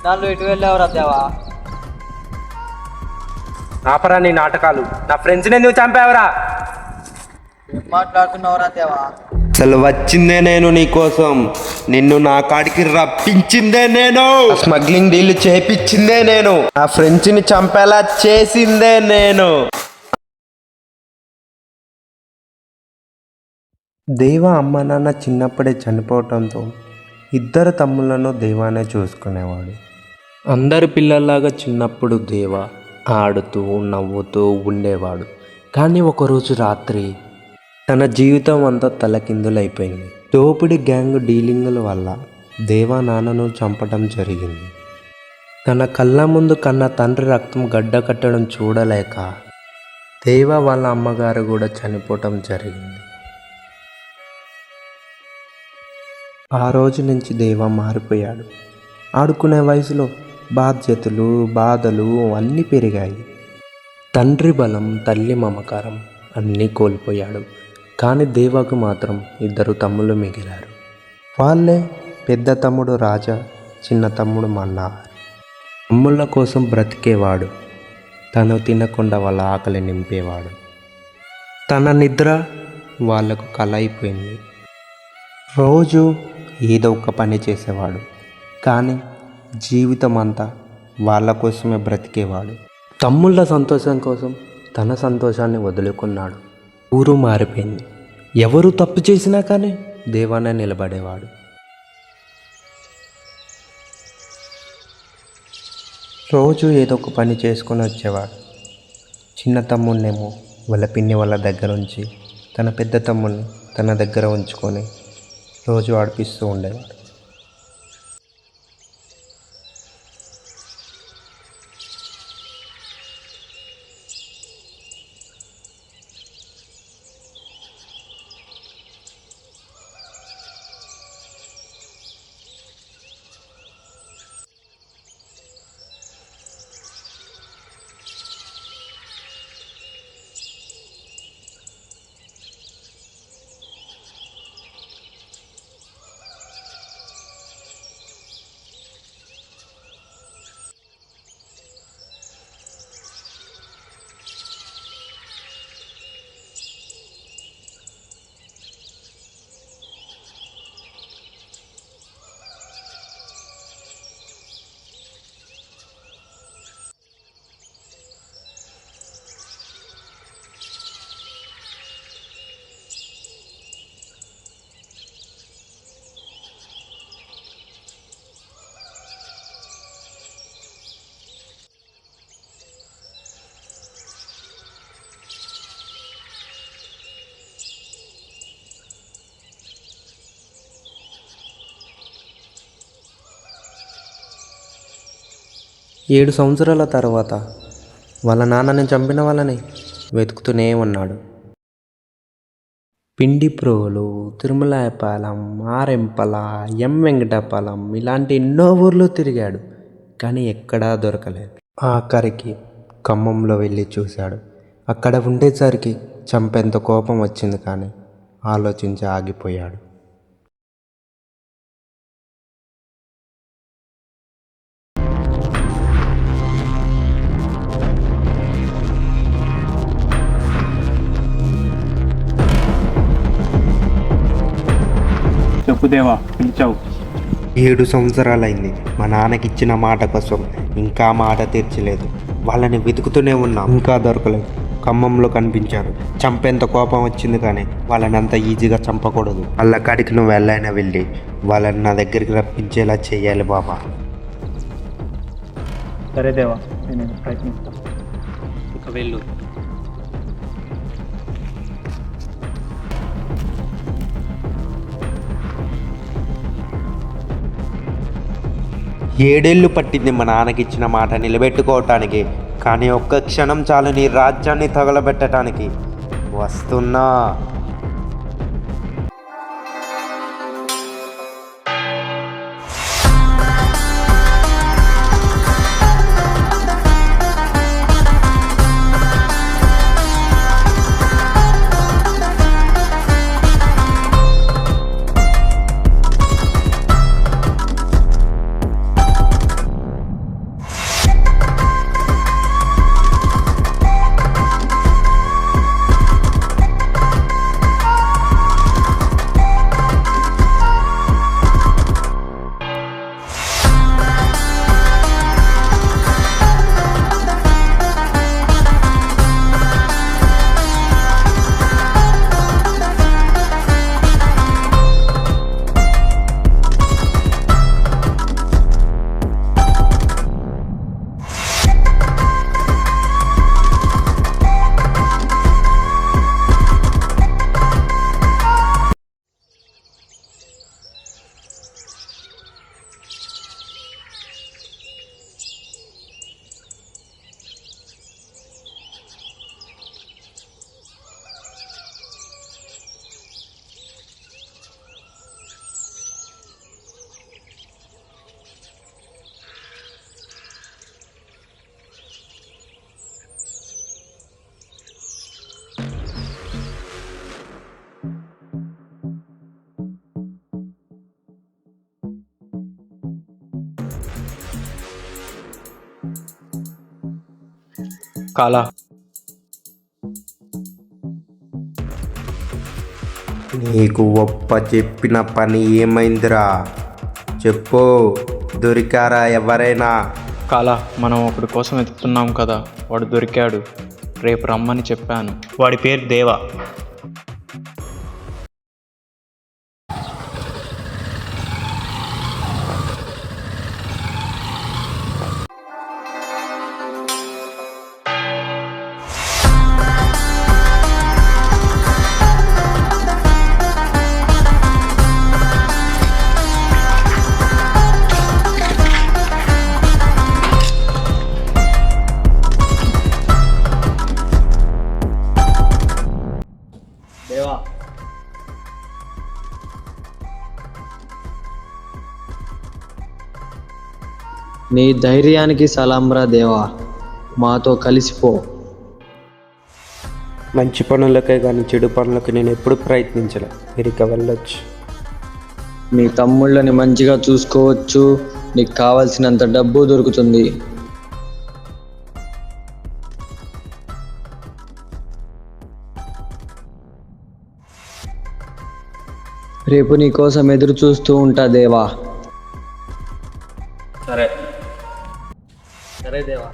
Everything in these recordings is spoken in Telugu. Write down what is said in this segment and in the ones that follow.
ఇన్నాళ్ళు ఎటు వెళ్ళావురా దేవా? ఆపరా నీ నాటకాలు. నా ఫ్రెండ్స్ని ఎందుకు చంపావురా? ఏం మాట్లాడుతున్నావురా దేవా? అసలు వచ్చిందే నేను నీకోసం, నిన్ను నా కాడికి రప్పించిందే నేను, స్మగ్లింగ్ డీల్ చేపించిందే నేను, నా ఫ్రెండ్స్ని చంపేలా చేసిందే నేను. దేవ అమ్మ నాన్న చిన్నప్పుడే చనిపోవటంతో ఇద్దరు తమ్ముళ్లను దేవానే చూసుకునేవాడు. అందరి పిల్లల్లాగా చిన్నప్పుడు దేవ ఆడుతూ నవ్వుతూ ఉండేవాడు. కానీ ఒకరోజు రాత్రి తన జీవితం అంతా తలకిందులైపోయింది. దోపిడీ గ్యాంగ్ డీలింగుల వల్ల దేవా నాన్నను చంపడం జరిగింది. తన కళ్ళ ముందు కన్న తండ్రి రక్తం గడ్డ కట్టడం చూడలేక దేవ వాళ్ళ అమ్మగారు కూడా చనిపోవటం జరిగింది. ఆ రోజు నుంచి దేవ మారిపోయాడు. ఆడుకునే వయసులో బాధ్యతలు బాధలు అన్నీ పెరిగాయి. తండ్రి బలం తల్లి మమకారం అన్నీ కోల్పోయాడు. కానీ దేవకు మాత్రం ఇద్దరు తమ్ముళ్ళు మిగిలారు. వాళ్ళే పెద్ద తమ్ముడు రాజా, చిన్న తమ్ముడు మన్నార్. తమ్ముళ్ళ కోసం బ్రతికేవాడు. తను తినకుండా వాళ్ళ ఆకలి నింపేవాడు. తన నిద్ర వాళ్లకు కల అయిపోయింది. రోజు ఏదో ఒక పని చేసేవాడు. కానీ జీవితం అంతా వాళ్ళ కోసమే బ్రతికేవాడు. తమ్ముళ్ళ సంతోషం కోసం తన సంతోషాన్ని వదులుకున్నాడు. ఊరు మారిపోయింది. ఎవరు తప్పు చేసినా కానీ దేవానే నిలబడేవాడు. రోజు ఏదో ఒక పని చేసుకొని వచ్చేవాడు. చిన్న తమ్ముడినేమో వాళ్ళ పిన్ని వాళ్ళ దగ్గర ఉంచి తన పెద్ద తమ్ముడిని తన దగ్గర ఉంచుకొని రోజు ఆడిపిస్తూ ఉండేవాడు. ఏడు సంవత్సరాల తర్వాత వాళ్ళ నాన్నని చంపిన వాళ్ళని వెతుకుతూనే ఉన్నాడు. పిండి ప్రోలు, తిరుమలాయపాలెం, ఆరెంపల, ఎం వెంకటపాలెం ఇలాంటి ఎన్నో ఊర్లు తిరిగాడు. కానీ ఎక్కడా దొరకలేదు. ఆఖరికి ఖమ్మంలో వెళ్ళి చూశాడు. అక్కడ ఉండేసరికి చంపేంత కోపం వచ్చింది. కానీ ఆలోచించి ఆగిపోయాడు. చెప్పు దేవా, పిలిచావు. 7 సంవత్సరాలైంది. మా నాన్నకిచ్చిన మాట కోసం ఇంకా మాట తీర్చలేదు. వాళ్ళని వెతుకుతూనే ఉన్నాం, ఇంకా దొరకలేదు. ఖమ్మంలో కనిపించారు. చంపేంత కోపం వచ్చింది. కానీ వాళ్ళని అంత ఈజీగా చంపకూడదు. వాళ్ళ కాడికి నువ్వు వెళ్ళైనా వెళ్ళి వాళ్ళని నా దగ్గరికి రప్పించేలా చేయాలి బాబా. సరే దేవా, నేను ప్రయత్నిస్తాను. ఇక వెళ్ళు. ఏడేళ్ళు పట్టింది మా నాన్నకిచ్చిన మాట నిలబెట్టుకోవటానికి. కానీ ఒక్క క్షణం చాలు నీ రాజ్యాన్ని తగలబెట్టడానికి. వస్తున్నా. కాలా నీకు ఒప్ప చెప్పిన పని ఏమైందిరా? చెప్పు, దొరికారా ఎవరైనా? కాలా, మనం ఒకడి కోసం వెతుకుతున్నాం కదా, వాడు దొరికాడు. రేపు రమ్మని చెప్పాను. వాడి పేరు దేవా. దేవా, నీ ధైర్యానికి సలాంరా దేవా, మాతో కలిసిపో. మంచి పనులకే కానీ చెడు పనులకు నేను ఎప్పుడు ప్రయత్నించలే. మీరు ఇక వెళ్ళొచ్చు. నీ తమ్ముళ్ళని మంచిగా చూసుకోవచ్చు, నీకు కావలసినంత డబ్బు దొరుకుతుంది. రేపు నీ కోసం ఎదురు చూస్తూ ఉంటా దేవా. సరే సరే దేవా.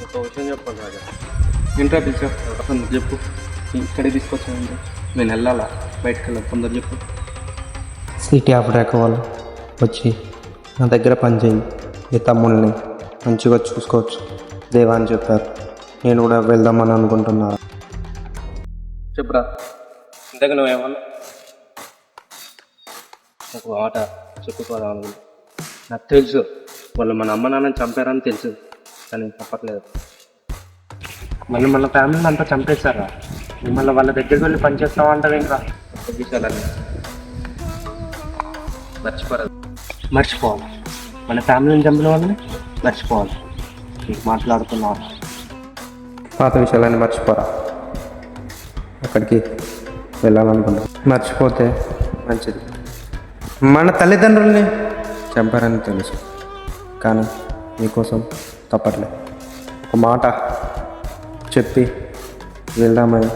ఒక విషయం చెప్పాలి రాజా. ఏంట్రా పిలిచా? తొందర చెప్పు. ఇక్కడికి తీసుకొచ్చానండి. నేను వెళ్ళాలా? బయటకు వెళ్ళాలి. తొందర చెప్పు. సిటీ ఆపడాక వాళ్ళు వచ్చి నా దగ్గర పనిచేయి. ఈ తమ్ముళ్ళని మంచిగా చూసుకోవచ్చు దేవా అని చెప్పారు. నేను కూడా వెళ్దామని అనుకుంటున్నా. చెప్పురా, ఇంతకు నువ్వేమన్నా నాకు ఆట చెప్పుకోదాం అనుకుంటా. నాకు తెలుసు వాళ్ళు మన అమ్మ నాన్నని చంపారని తెలుసు, కానీ తప్పట్లేదు. మళ్ళీ మన ఫ్యామిలీని అంతా చంపేశారా? మిమ్మల్ని వాళ్ళ దగ్గరికి వెళ్ళి పనిచేస్తావా అంటారు ఇంకా విషయాలన్నీ మర్చిపోవాలి. మన ఫ్యామిలీని చంపిన వాళ్ళని మర్చిపోవాలి. మాట్లాడుతున్నాం పాత విషయాలన్నీ మర్చిపోరా. అక్కడికి వెళ్ళాలనుకున్నా. మర్చిపోతే మంచిది. మన తల్లిదండ్రుల్ని చంపారని తెలుసు, కానీ మీకోసం తప్పట్లేదు. ఒక మాట చెప్పి వెళ్దామని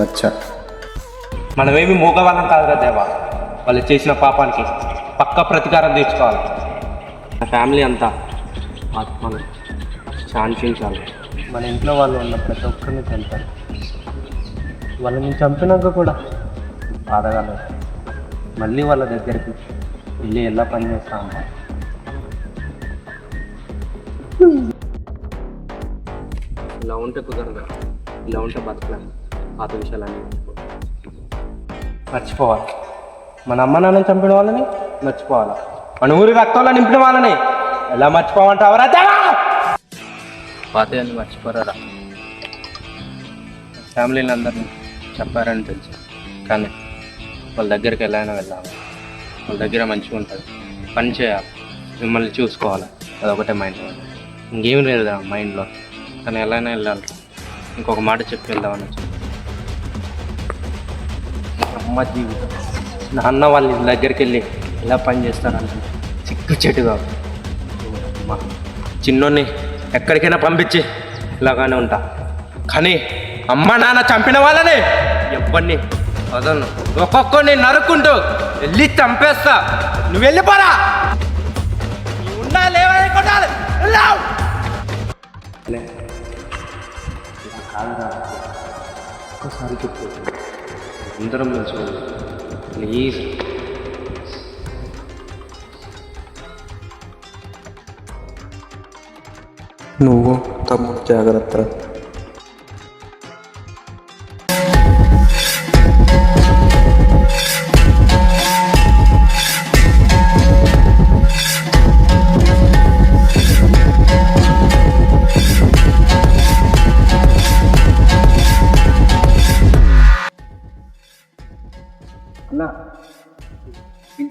వచ్చా. మనమేమి మూగవాళ్ళం కాదురా దేవా. వాళ్ళు చేసిన పాపానికి పక్క ప్రతీకారం తీర్చుకోవాలి. మన ఫ్యామిలీ అంతా ఆత్మను శాంతించాలి. మన ఇంట్లో వాళ్ళు ఉన్న ప్రతి ఒక్కరిని చంపాలి. వాళ్ళని చంపినాక కూడా బాధగా లేదు. మళ్ళీ వాళ్ళ దగ్గరికి వెళ్ళి ఎలా పని చేస్తాము. ఇలా ఉంటే కుదరదు. ఇలా ఉంటే బతకలేదు. పాత విషయాలన్నీ మర్చిపోవాలి. మన అమ్మ నాన్నని చంపిన వాళ్ళని మర్చిపోవాలి. మన ఊరి రక్తంలో నింపిన వాళ్ళని ఎలా మర్చిపోమంటావరా? పాతని మర్చిపోరా. ఫ్యామిలీని అందరినీ చెప్పారని తెలుసు, కానీ వాళ్ళ దగ్గరికి ఎలా అయినా వెళ్ళాలి. వాళ్ళ దగ్గర మంచిగా ఉంటుంది. పని చేయాలి, మిమ్మల్ని చూసుకోవాలి. అదొకటే మైండ్లో, ఇంకేం లేదు మైండ్లో. కానీ ఎలా అయినా వెళ్ళాలి. ఇంకొక మాట చెప్పి వెళ్దామని వచ్చి అమ్మ జీవితం. నాన్న వాళ్ళ దగ్గరికి వెళ్ళి ఎలా పని చేస్తారంటే చిక్కు చెట్టుగా అమ్మ చిన్నోన్ని ఎక్కడికైనా పంపించి ఇలాగానే ఉంటా. కానీ అమ్మ నాన్న చంపిన వాళ్ళని ఎవరిని వదలను. ఒక్కొక్కరిని నరుక్కుంటూ వెళ్ళి చంపేస్తా. నువ్వు వెళ్ళిపోరా. నువ్వు ఉన్నా లేవని కొట్టాలి. ఒక్కసారి చెప్పు. అందరం మంచిగా ప్లీజ్. నువ్వు తమ్ముడు జాగ్రత్త.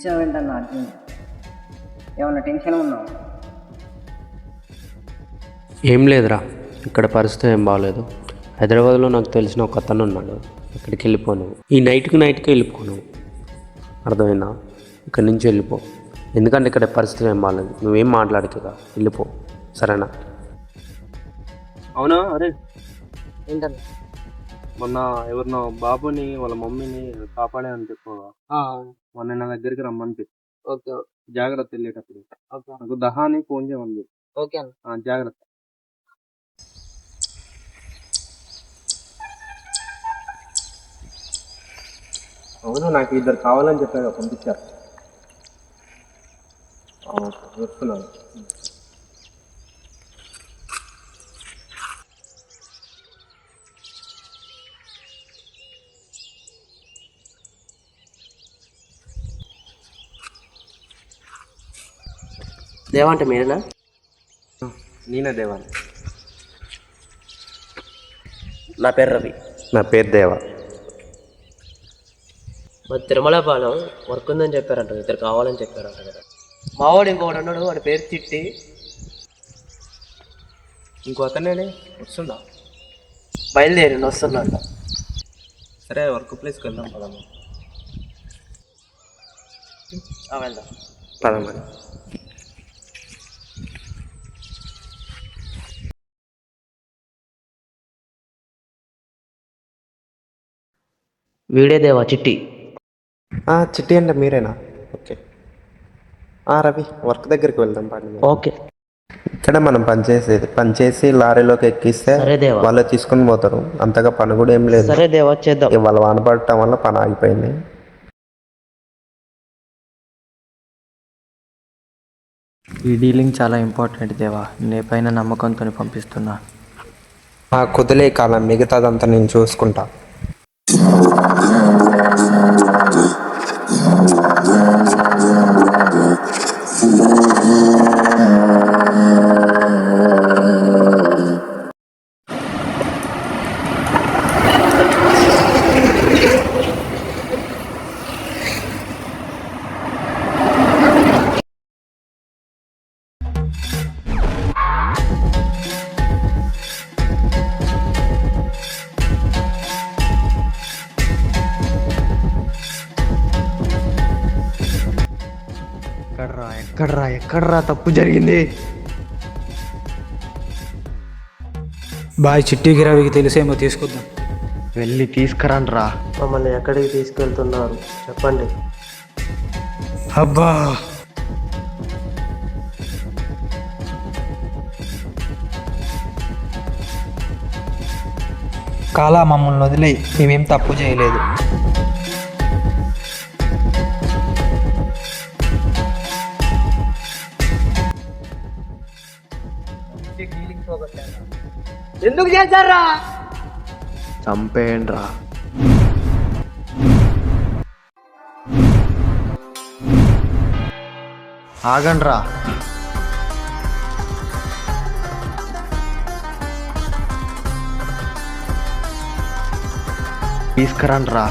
పిలిచావేంటన్నా అర్జున్? ఏమన్నా టెన్షన్ ఉన్నావు? ఏం లేదురా, ఇక్కడ పరిస్థితి ఏం బాగలేదు. హైదరాబాద్లో నాకు తెలిసిన ఒక అతను ఉన్నాడు, అక్కడికి వెళ్ళిపోను. ఈ నైట్కి వెళ్ళిపోను, అర్థమైందా? ఇక్కడి నుంచి వెళ్ళిపో, ఎందుకంటే ఇక్కడ పరిస్థితి ఏం బాగలేదు. నువ్వేం మాట్లాడుతుగా, వెళ్ళిపో, సరేనా? అవునా? అరే ఏంటన్నా? మొన్న ఎవరినో బాబుని వాళ్ళ మమ్మీని కాపాడే అని చెప్పవా? మొన్న నా దగ్గరికి రమ్మని చెప్పి. ఓకే జాగ్రత్త వెళ్ళేటప్పుడు. ఓకే నాకు దహాని ఫోన్ చేయమని చెప్పి. ఓకే అన్న. జాగ్రత్త. అవును, నాకు ఇద్దరు కావాలని చెప్పాను, పంపించారు. వస్తున్నాను. దేవంటే మీరేనా? నేనే దేవాని. నా పేరు రవి. నా పేరు దేవ. మరి తిరుమల పాలెం వర్క్ ఉందని చెప్పారంట, ఇద్దరు కావాలని చెప్పారంట కదా. మావాడు ఇంకొకటి అన్నాడు, వాడి పేరు చిట్టి. ఇంకో అతనే వస్తుందా? బయలుదేరి వస్తున్నట్ట. సరే, వర్క్ ప్లేస్కి వెళ్దాం పదమ్మా. వెళ్దాం పదమ్మా. వీడే దేవా చిట్టి. చిట్టి అంటే మీరేనా? ఓకే. రవి, వర్క్ దగ్గరికి వెళ్దాం పని. ఓకే. ఇక్కడ మనం పనిచేసి లారీలోకి ఎక్కిస్తే సరే దేవా. వాళ్ళు తీసుకొని పోతారు. అంతగా పని కూడా ఏం లేదు. సరే దేవా, చేద్దాం. వాళ్ళు వానపడటం వల్ల పని ఆగిపోయింది. ఈ డీలింగ్ చాలా ఇంపార్టెంట్ దేవా, నీ పైన నమ్మకంతో పంపిస్తున్నా. కుదిలే కాలం, మిగతాదంతా నేను చూసుకుంటా. ఎక్కడ్రా తప్పు జరిగింది? బాయ్, చిట్టికి రవికి తెలిసేమో, తీసుకొద్దాం. వెళ్ళి తీసుకురాన్రా. మమ్మల్ని ఎక్కడికి తీసుకెళ్తున్నారు చెప్పండి. అబ్బా, కాలా మమ్మల్ని వదిలే, మేమేం తప్పు చేయలేదు. ఎందుకు చేశారా? చంపేయండ్రా. ఆగండ్రా. తీసుకురాన్రా.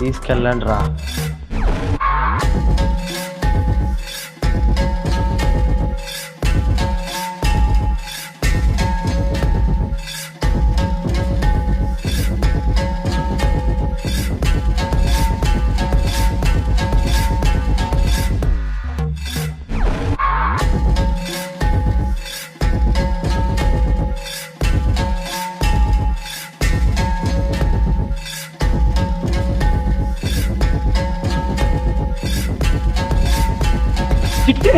తీసుకెళ్ళండ్రా. చిట్టి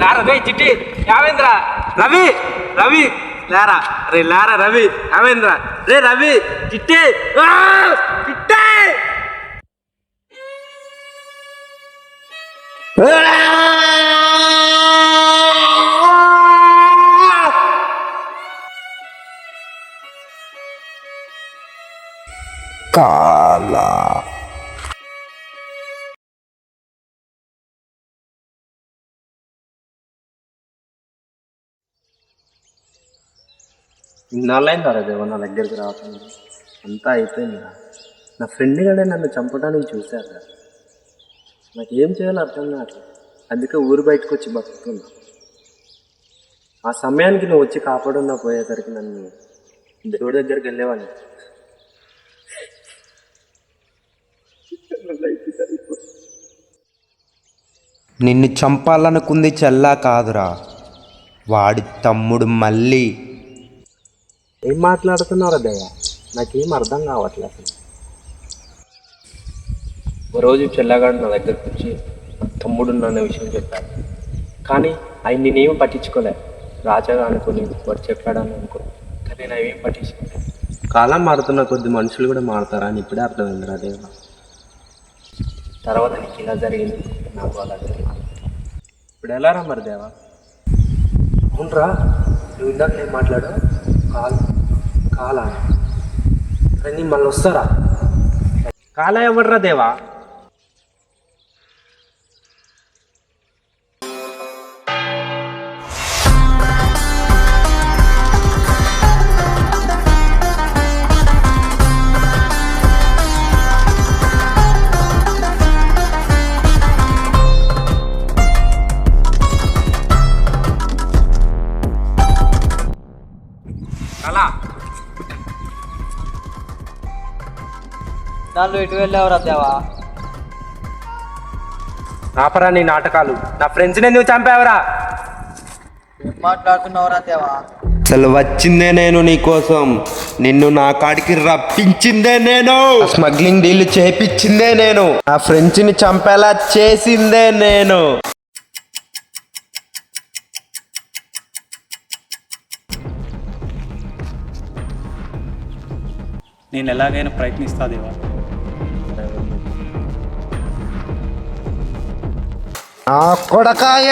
లారా రే చిట్టి యావేంద్ర రవి రవి లారా రే లారా రవి యావేంద్ర రే రవి చిట్టి చిట్టి కాలా ఇన్నాళ్ళైంది రా దేవ నా దగ్గరికి రావటం అంతా అయిపోయింది. నా ఫ్రెండ్ గడే నన్ను చంపడానికి చూశారు. నాకేం చేయాలో అర్థం కావట్లేదు. అందుకే ఊరు బయటకు వచ్చి బతుకుతున్నా. ఆ సమయానికి నువ్వు వచ్చి కాపాడున్నా పోయేసరికి నన్ను దేవుడి దగ్గరికి వెళ్ళేవాడిని. నిన్ను చంపాలనుకుంది చెల్లా కాదురా, వాడి తమ్ముడు మళ్ళీ. ఏం మాట్లాడుతున్నారా దేవ? నాకేం అర్థం కావట్లేదు అసలు. ఓ రోజు చెల్లగాడు నా దగ్గరకు వచ్చి తమ్ముడు అనే విషయం చెప్పాడు. కానీ ఆయన నేనేం పట్టించుకోలే. రాజాగా అనుకుని వాడు చెప్పాడని అనుకో, కానీ నేను అవేం పట్టించుకోలేదు. కాలం మారుతున్న కొద్ది మనుషులు కూడా మారుతారా అని ఇప్పుడే అర్థమైంది రా దేవ. తర్వాత నీకు ఇలా జరిగింది, నాకు అలా జరిగింది. ఇప్పుడు ఎలా రా మరి దేవా? అవునరా, నువ్వు ఇందాక నేను మాట్లాడు కాలా అరే నీ మళ్ళీ వస్తారా? కాలా ఎవడరా దేవా? దాంట్లో ఎటు వెళ్ళావురా దేవా? ఆపరా నీ నాటకాలు. నా ఫ్రెండ్స్ని నువ్వు చంపావురా. ఏం మాట్లాడుతున్నావురా దేవా? అసలు వచ్చిందే నేను నీకోసం, నిన్ను నా కాడికి రప్పించిందే నేను, స్మగ్లింగ్ డీల్ చేపించిందే నేను, నా ఫ్రెండ్స్ని చంపేలా చేసిందే నేను. నేను ఎలాగైనా ప్రయత్నిస్తా దేవా. ఆ కొడకాయ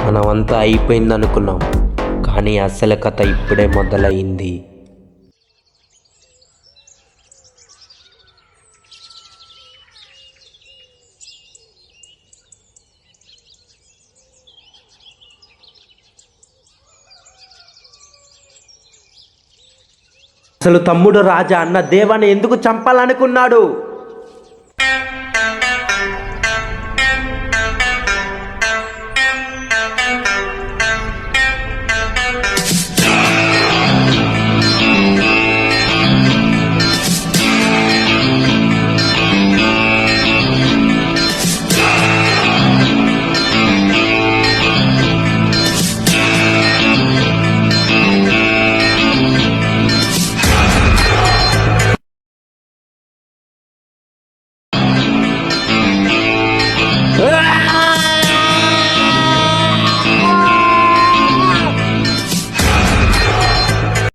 మనమంతా అయిపోయింది అనుకున్నాం, కానీ అసలు కథ ఇప్పుడే మొదలైంది. అసలు తమ్ముడు రాజా అన్న దేవాన్ని ఎందుకు చంపాలనుకున్నాడు?